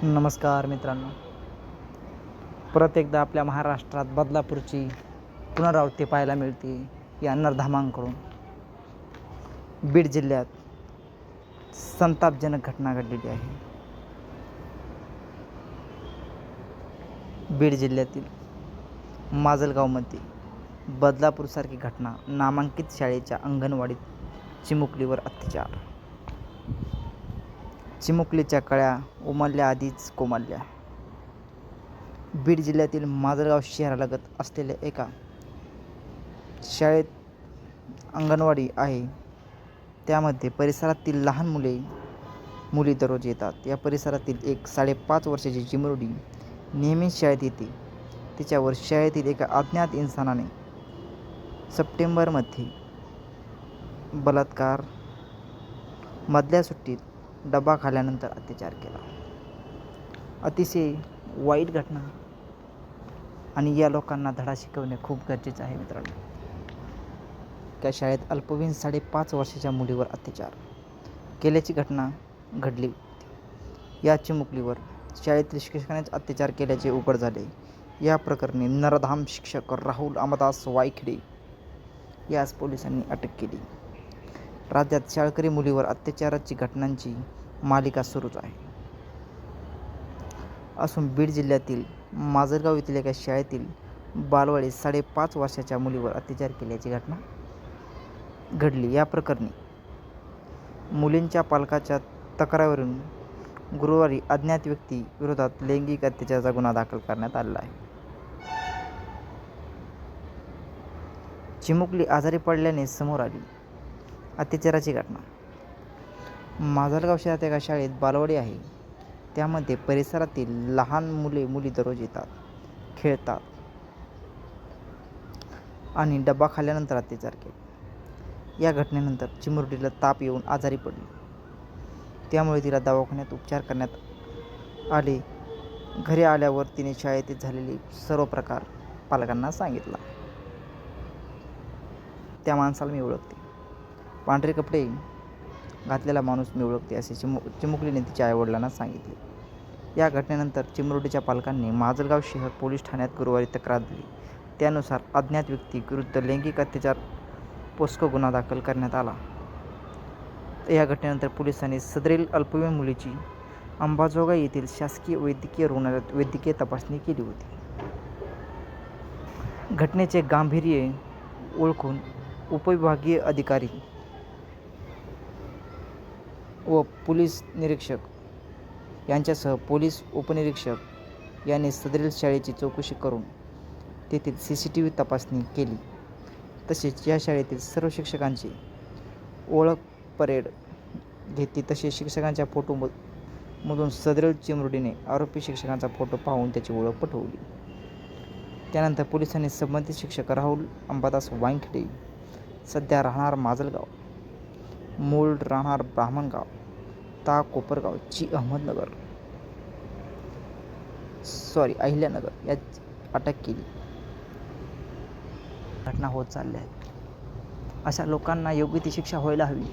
नमस्कार मित्रांनो, परत एकदा आपल्या महाराष्ट्रात बदलापूरची पुनरावृत्ती पाहायला मिळते या नरधामांकडून. बीड जिल्ह्यात संतापजनक घटना घडलेली आहे. बीड जिल्ह्यातील माजलगावमध्ये बदलापूरसारखी घटना. नामांकित शाळेच्या अंगणवाडीत चिमुकलीवर अत्याचार. चिमुकलीच्या कळ्या उमलल्या आधीच कोमाल्या. बीड जिल्ह्यातील माजलगाव शहरालगत असलेल्या एका शाळेत अंगणवाडी आहे. त्यामध्ये परिसरातील लहान मुली दररोज येतात. या परिसरातील एक 5.5 वर्षाची चिमुरडी नेहमीच शाळेत येते. तिच्यावर शाळेतील एका अज्ञात इन्सानाने सप्टेंबरमध्ये बलात्कार, मधल्या सुट्टीत डबा खाल्ल्यानंतर अत्याचार केला. अतिशय वाईट घटना आणि या लोकांना धडा शिकवणे खूप गरजेचे आहे मित्रांनो. त्या शाळेत अल्पवयीन 5.5 वर्षाच्या मुलीवर अत्याचार केल्याची घटना घडली. या चिमुकलीवर शाळेतील शिक्षकानेच अत्याचार केल्याचे उघड झाले. या प्रकरणी नरधाम शिक्षक राहुल अमदास वायखेडे यास पोलिसांनी अटक केली. राज्यात शाळकरी मुलीवर अत्याचाराची घटनांची मालिका सुरूच आहे. असून बीड जिल्ह्यातील माजलगाव येथील एका शाळेतील बालवाडीत 5.5 वर्षाच्या मुलीवर अत्याचार केल्याची घटना घडली. या प्रकरणी मुलींच्या पालकाच्या तक्रारीवरून गुरुवारी अज्ञात व्यक्ती विरोधात लैंगिक अत्याचाराचा गुन्हा दाखल करण्यात आला आहे. चिमुकली आजारी पडल्याने समोर आली अत्याचाराची घटना. माजलगाव शहरात एका शाळेत बालवाडी आहे. त्यामध्ये परिसरातील लहान मुली दररोज येतात, खेळतात आणि डबा खाल्ल्यानंतर अत्याचार केला. या घटनेनंतर चिमुरडीला ताप येऊन आजारी पडली. त्यामुळे तिला दवाखान्यात उपचार करण्यात आले. घरी आल्यावर तिने शाळेत झालेले सर्व प्रकार पालकांना सांगितला. त्या माणसाला मी ओळखते, पांढरे कपडे घातलेला माणूस मी ओळखते, असे चिमुकलीने तिच्या आईवडिलांना सांगितले. या घटनेनंतर चिमुरडीच्या पालकांनी माजलगाव शहर पोलीस ठाण्यात गुरुवारी तक्रार दिली. त्यानुसार अज्ञात व्यक्ती विरुद्ध लैंगिक अत्याचार पोस्को गुन्हा दाखल करण्यात आला. या घटनेनंतर पोलिसांनी सदरील अल्पवयीन मुलीची अंबाजोगाई येथील शासकीय वैद्यकीय रुग्णालयात वैद्यकीय तपासणी केली होती. घटनेचे गांभीर्य ओळखून उपविभागीय अधिकारी व पोलीस निरीक्षक यांच्यासह पोलीस उपनिरीक्षक यांनी सदरील शाळेची चौकशी करून तेथील CCTV तपासणी केली. तसेच या शाळेतील सर्व शिक्षकांची ओळख परेड घेतली. तसेच शिक्षकांच्या फोटोमधून सदरील चिमुरडीने आरोपी शिक्षकांचा फोटो पाहून त्याची ओळख पटवली. त्यानंतर पोलिसांनी संबंधित शिक्षक राहुल अंबादास वायखेडे, सध्या राहणार माजलगाव, मूळ राहणार ब्राह्मणगाव ता कोपरगाव अहिल्यानगर यात अटक केली. घटना होत चालल्या आहेत. अशा लोकांना योग्य ती शिक्षा व्हायला हवी.